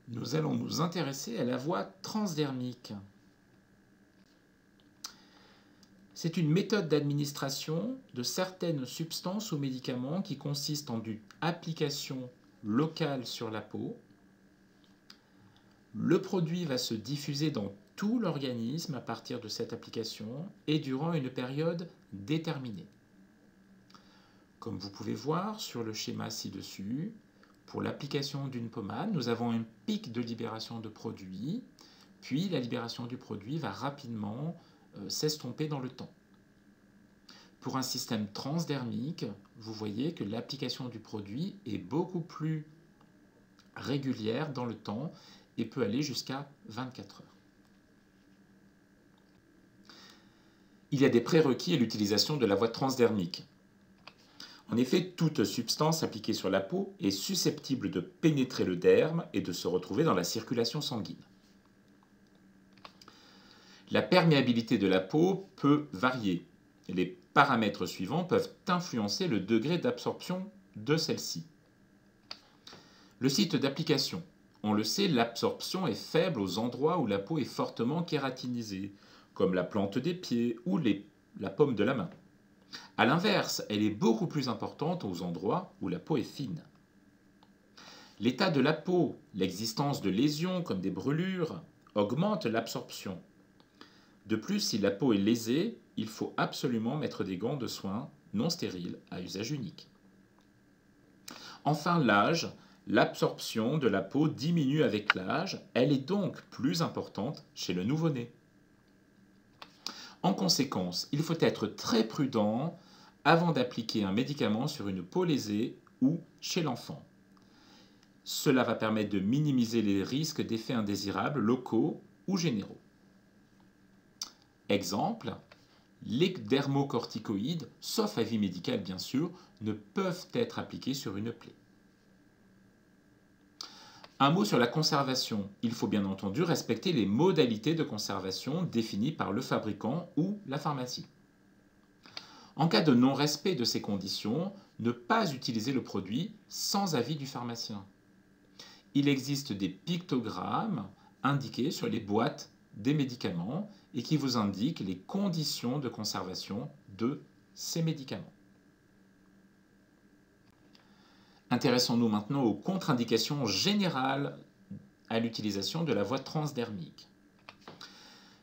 Nous allons nous intéresser à la voie transdermique. C'est une méthode d'administration de certaines substances ou médicaments qui consiste en une application locale sur la peau. Le produit va se diffuser dans tout l'organisme à partir de cette application et durant une période déterminée. Comme vous pouvez voir sur le schéma ci-dessus, pour l'application d'une pommade, nous avons un pic de libération de produit, puis la libération du produit va rapidement s'estomper dans le temps. Pour un système transdermique, vous voyez que l'application du produit est beaucoup plus régulière dans le temps et peut aller jusqu'à 24 heures. Il y a des prérequis à l'utilisation de la voie transdermique. En effet, toute substance appliquée sur la peau est susceptible de pénétrer le derme et de se retrouver dans la circulation sanguine. La perméabilité de la peau peut varier. Les paramètres suivants peuvent influencer le degré d'absorption de celle-ci. Le site d'application. On le sait, l'absorption est faible aux endroits où la peau est fortement kératinisée, comme la plante des pieds ou la paume de la main. A l'inverse, elle est beaucoup plus importante aux endroits où la peau est fine. L'état de la peau, l'existence de lésions comme des brûlures, augmente l'absorption. De plus, si la peau est lésée, il faut absolument mettre des gants de soins non stériles à usage unique. Enfin, l'âge, l'absorption de la peau diminue avec l'âge, elle est donc plus importante chez le nouveau-né. En conséquence, il faut être très prudent avant d'appliquer un médicament sur une peau lésée ou chez l'enfant. Cela va permettre de minimiser les risques d'effets indésirables locaux ou généraux. Exemple, les dermocorticoïdes, sauf avis médical bien sûr, ne peuvent être appliqués sur une plaie. Un mot sur la conservation. Il faut bien entendu respecter les modalités de conservation définies par le fabricant ou la pharmacie. En cas de non-respect de ces conditions, ne pas utiliser le produit sans avis du pharmacien. Il existe des pictogrammes indiqués sur les boîtes des médicaments et qui vous indiquent les conditions de conservation de ces médicaments. Intéressons-nous maintenant aux contre-indications générales à l'utilisation de la voie transdermique.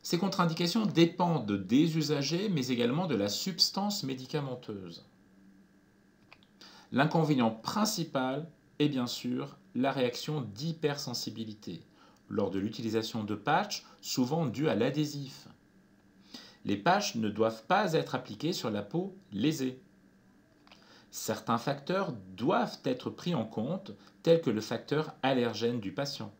Ces contre-indications dépendent des usagers, mais également de la substance médicamenteuse. L'inconvénient principal est bien sûr la réaction d'hypersensibilité, lors de l'utilisation de patchs, souvent due à l'adhésif. Les patchs ne doivent pas être appliqués sur la peau lésée. Certains facteurs doivent être pris en compte, tels que le facteur allergène du patient.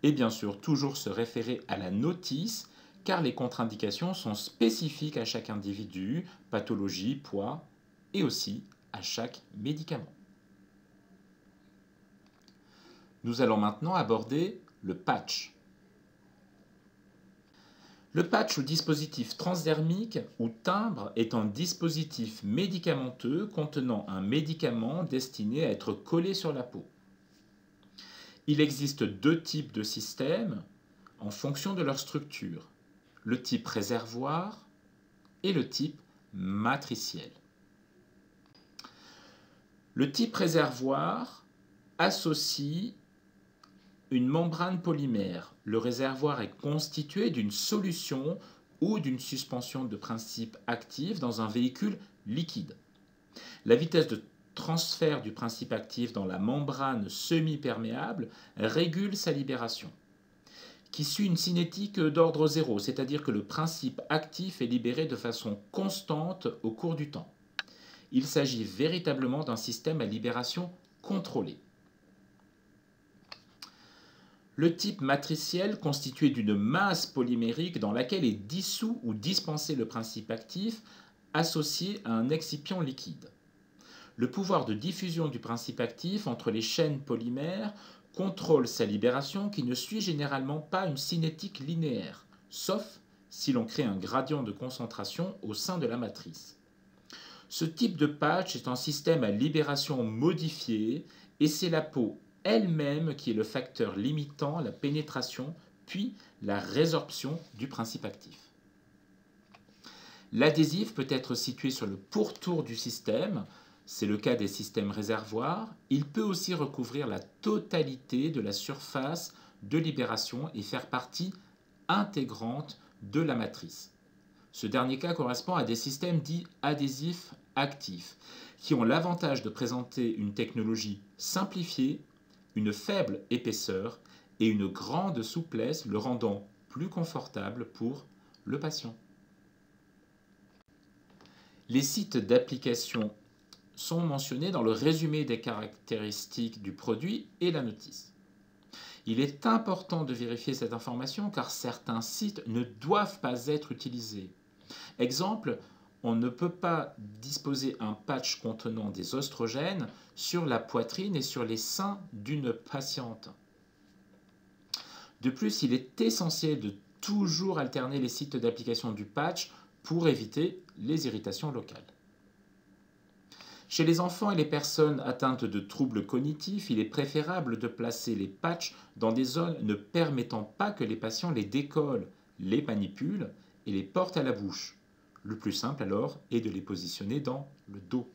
Et bien sûr, toujours se référer à la notice, car les contre-indications sont spécifiques à chaque individu, pathologie, poids, et aussi à chaque médicament. Nous allons maintenant aborder le patch. Le patch ou dispositif transdermique ou timbre est un dispositif médicamenteux contenant un médicament destiné à être collé sur la peau. Il existe deux types de systèmes en fonction de leur structure, le type réservoir et le type matriciel. Le type réservoir associe une membrane polymère. Le réservoir est constitué d'une solution ou d'une suspension de principe actif dans un véhicule liquide. La vitesse de transfert du principe actif dans la membrane semi-perméable régule sa libération, qui suit une cinétique d'ordre zéro, c'est-à-dire que le principe actif est libéré de façon constante au cours du temps. Il s'agit véritablement d'un système à libération contrôlée. Le type matriciel constitué d'une masse polymérique dans laquelle est dissous ou dispensé le principe actif associé à un excipient liquide. Le pouvoir de diffusion du principe actif entre les chaînes polymères contrôle sa libération qui ne suit généralement pas une cinétique linéaire, sauf si l'on crée un gradient de concentration au sein de la matrice. Ce type de patch est un système à libération modifiée et c'est la peau elle-même qui est le facteur limitant la pénétration puis la résorption du principe actif. L'adhésif peut être situé sur le pourtour du système, c'est le cas des systèmes réservoirs. Il peut aussi recouvrir la totalité de la surface de libération et faire partie intégrante de la matrice. Ce dernier cas correspond à des systèmes dits adhésifs actifs, qui ont l'avantage de présenter une technologie simplifiée, une faible épaisseur et une grande souplesse, le rendant plus confortable pour le patient. Les sites d'application sont mentionnés dans le résumé des caractéristiques du produit et la notice. Il est important de vérifier cette information car certains sites ne doivent pas être utilisés. Exemple, on ne peut pas disposer un patch contenant des oestrogènes sur la poitrine et sur les seins d'une patiente. De plus, il est essentiel de toujours alterner les sites d'application du patch pour éviter les irritations locales. Chez les enfants et les personnes atteintes de troubles cognitifs, il est préférable de placer les patchs dans des zones ne permettant pas que les patients les décollent, les manipulent et les portent à la bouche. Le plus simple alors est de les positionner dans le dos.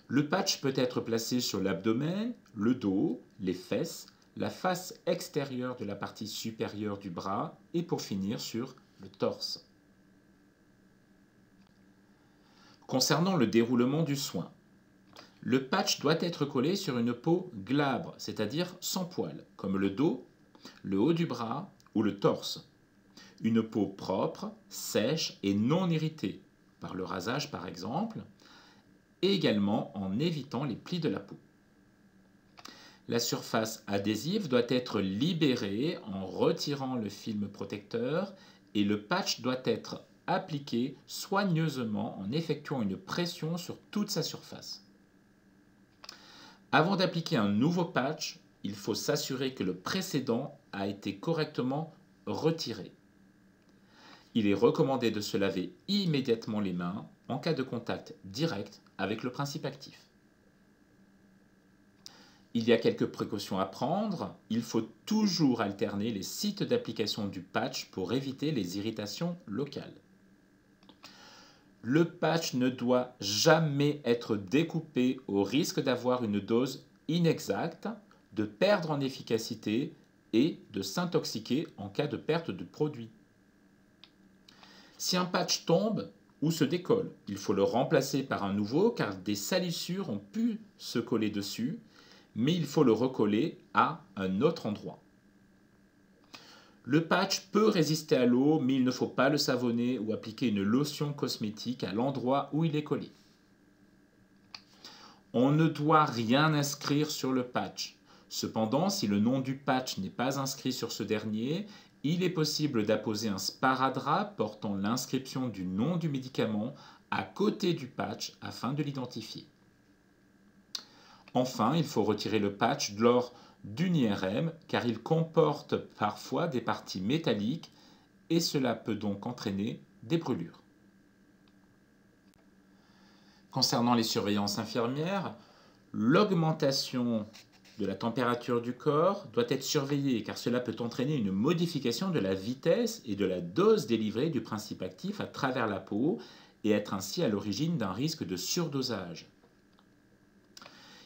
Le patch peut être placé sur l'abdomen, le dos, les fesses, la face extérieure de la partie supérieure du bras et pour finir sur le torse. Concernant le déroulement du soin, le patch doit être collé sur une peau glabre, c'est-à-dire sans poils, comme le dos, le haut du bras ou le torse. Une peau propre, sèche et non irritée, par le rasage par exemple, et également en évitant les plis de la peau. La surface adhésive doit être libérée en retirant le film protecteur et le patch doit être appliqué soigneusement en effectuant une pression sur toute sa surface. Avant d'appliquer un nouveau patch, il faut s'assurer que le précédent a été correctement retiré. Il est recommandé de se laver immédiatement les mains en cas de contact direct avec le principe actif. Il y a quelques précautions à prendre. Il faut toujours alterner les sites d'application du patch pour éviter les irritations locales. Le patch ne doit jamais être découpé au risque d'avoir une dose inexacte, de perdre en efficacité et de s'intoxiquer en cas de perte de produit. Si un patch tombe ou se décolle, il faut le remplacer par un nouveau car des salissures ont pu se coller dessus, mais il faut le recoller à un autre endroit. Le patch peut résister à l'eau, mais il ne faut pas le savonner ou appliquer une lotion cosmétique à l'endroit où il est collé. On ne doit rien inscrire sur le patch. Cependant, si le nom du patch n'est pas inscrit sur ce dernier, il est possible d'apposer un sparadrap portant l'inscription du nom du médicament à côté du patch afin de l'identifier. Enfin, il faut retirer le patch lors d'une IRM car il comporte parfois des parties métalliques et cela peut donc entraîner des brûlures. Concernant les surveillances infirmières, l'augmentation de la température du corps doit être surveillée car cela peut entraîner une modification de la vitesse et de la dose délivrée du principe actif à travers la peau et être ainsi à l'origine d'un risque de surdosage.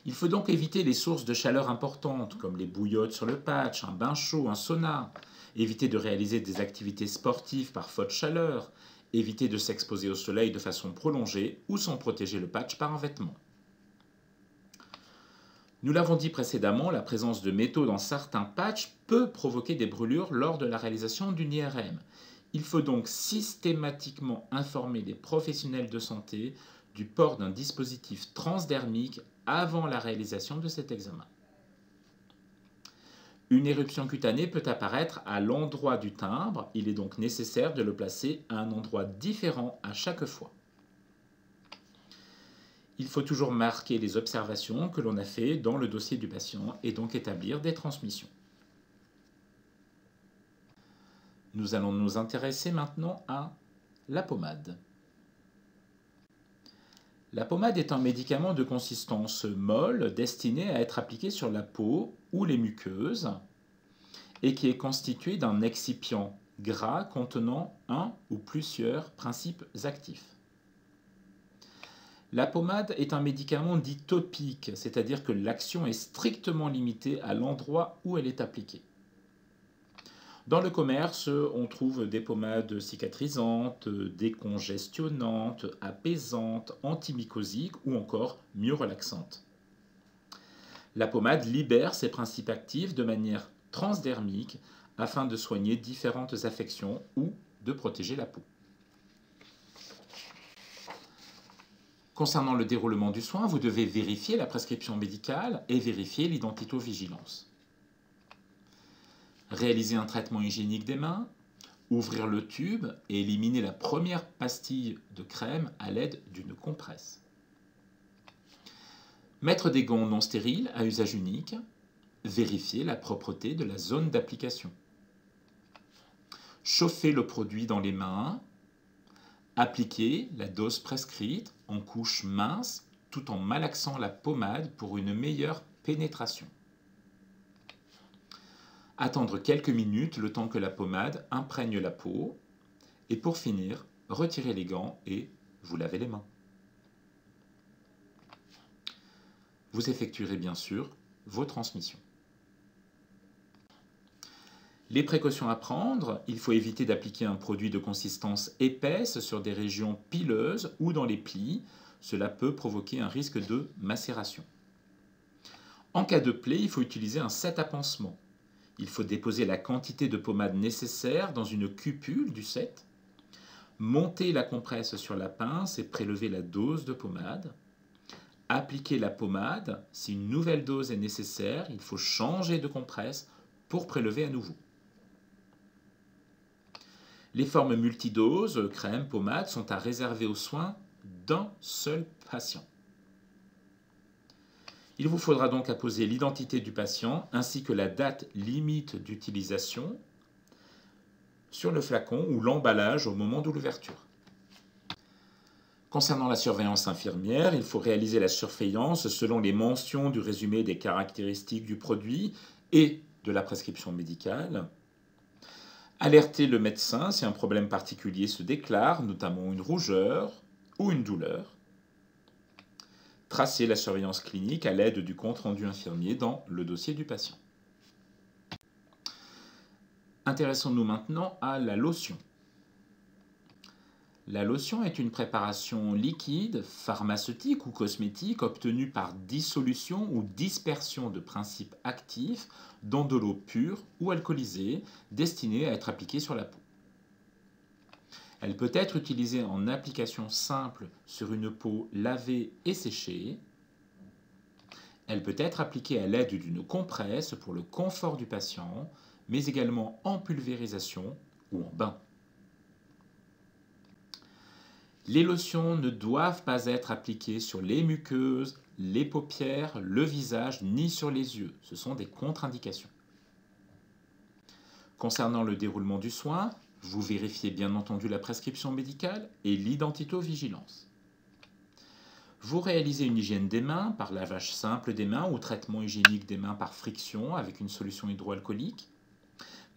Il faut donc éviter les sources de chaleur importantes, comme les bouillottes sur le patch, un bain chaud, un sauna. Éviter de réaliser des activités sportives par faute de chaleur. Éviter de s'exposer au soleil de façon prolongée ou sans protéger le patch par un vêtement. Nous l'avons dit précédemment, la présence de métaux dans certains patchs peut provoquer des brûlures lors de la réalisation d'une IRM. Il faut donc systématiquement informer les professionnels de santé du port d'un dispositif transdermique avant la réalisation de cet examen. Une éruption cutanée peut apparaître à l'endroit du timbre, il est donc nécessaire de le placer à un endroit différent à chaque fois. Il faut toujours marquer les observations que l'on a faites dans le dossier du patient et donc établir des transmissions. Nous allons nous intéresser maintenant à la pommade. La pommade est un médicament de consistance molle destiné à être appliqué sur la peau ou les muqueuses et qui est constitué d'un excipient gras contenant un ou plusieurs principes actifs. La pommade est un médicament dit topique, c'est-à-dire que l'action est strictement limitée à l'endroit où elle est appliquée. Dans le commerce, on trouve des pommades cicatrisantes, décongestionnantes, apaisantes, antimycosiques ou encore mieux relaxantes. La pommade libère ses principes actifs de manière transdermique afin de soigner différentes affections ou de protéger la peau. Concernant le déroulement du soin, vous devez vérifier la prescription médicale et vérifier l'identitovigilance. Réaliser un traitement hygiénique des mains, ouvrir le tube et éliminer la première pastille de crème à l'aide d'une compresse. Mettre des gants non stériles à usage unique, vérifier la propreté de la zone d'application. Chauffer le produit dans les mains, appliquer la dose prescrite en couche mince tout en malaxant la pommade pour une meilleure pénétration. Attendre quelques minutes le temps que la pommade imprègne la peau et pour finir, retirez les gants et vous lavez les mains. Vous effectuerez bien sûr vos transmissions. Les précautions à prendre, il faut éviter d'appliquer un produit de consistance épaisse sur des régions pileuses ou dans les plis. Cela peut provoquer un risque de macération. En cas de plaie, il faut utiliser un set à pansement. Il faut déposer la quantité de pommade nécessaire dans une cupule du set, monter la compresse sur la pince et prélever la dose de pommade. Appliquer la pommade. Si une nouvelle dose est nécessaire, il faut changer de compresse pour prélever à nouveau. Les formes multidoses, crème, pommade, sont à réserver aux soins d'un seul patient. Il vous faudra donc apposer l'identité du patient ainsi que la date limite d'utilisation sur le flacon ou l'emballage au moment de l'ouverture. Concernant la surveillance infirmière, il faut réaliser la surveillance selon les mentions du résumé des caractéristiques du produit et de la prescription médicale. Alerter le médecin si un problème particulier se déclare, notamment une rougeur ou une douleur. Tracer la surveillance clinique à l'aide du compte-rendu infirmier dans le dossier du patient. Intéressons-nous maintenant à la lotion. La lotion est une préparation liquide, pharmaceutique ou cosmétique obtenue par dissolution ou dispersion de principes actifs dans de l'eau pure ou alcoolisée destinée à être appliquée sur la peau. Elle peut être utilisée en application simple sur une peau lavée et séchée. Elle peut être appliquée à l'aide d'une compresse pour le confort du patient, mais également en pulvérisation ou en bain. Les lotions ne doivent pas être appliquées sur les muqueuses, les paupières, le visage, ni sur les yeux. Ce sont des contre-indications. Concernant le déroulement du soin, vous vérifiez bien entendu la prescription médicale et l'identitovigilance. Vous réalisez une hygiène des mains par lavage simple des mains ou traitement hygiénique des mains par friction avec une solution hydroalcoolique.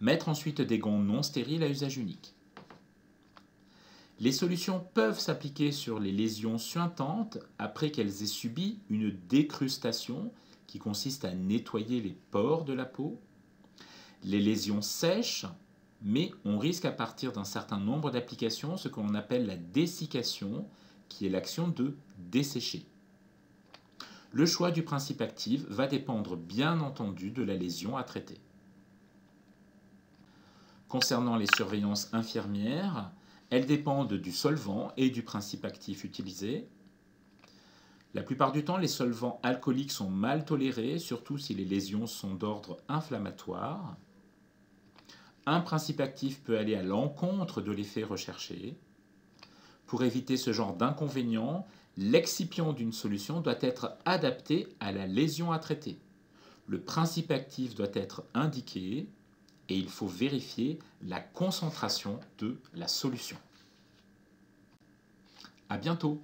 Mettre ensuite des gants non stériles à usage unique. Les solutions peuvent s'appliquer sur les lésions suintantes après qu'elles aient subi une décrustation qui consiste à nettoyer les pores de la peau. Les lésions sèches, mais on risque à partir d'un certain nombre d'applications ce qu'on appelle la dessiccation, qui est l'action de dessécher. Le choix du principe actif va dépendre bien entendu de la lésion à traiter. Concernant les surveillances infirmières, elles dépendent du solvant et du principe actif utilisé. La plupart du temps, les solvants alcooliques sont mal tolérés, surtout si les lésions sont d'ordre inflammatoire. Un principe actif peut aller à l'encontre de l'effet recherché. Pour éviter ce genre d'inconvénients, l'excipient d'une solution doit être adapté à la lésion à traiter. Le principe actif doit être indiqué et il faut vérifier la concentration de la solution. À bientôt!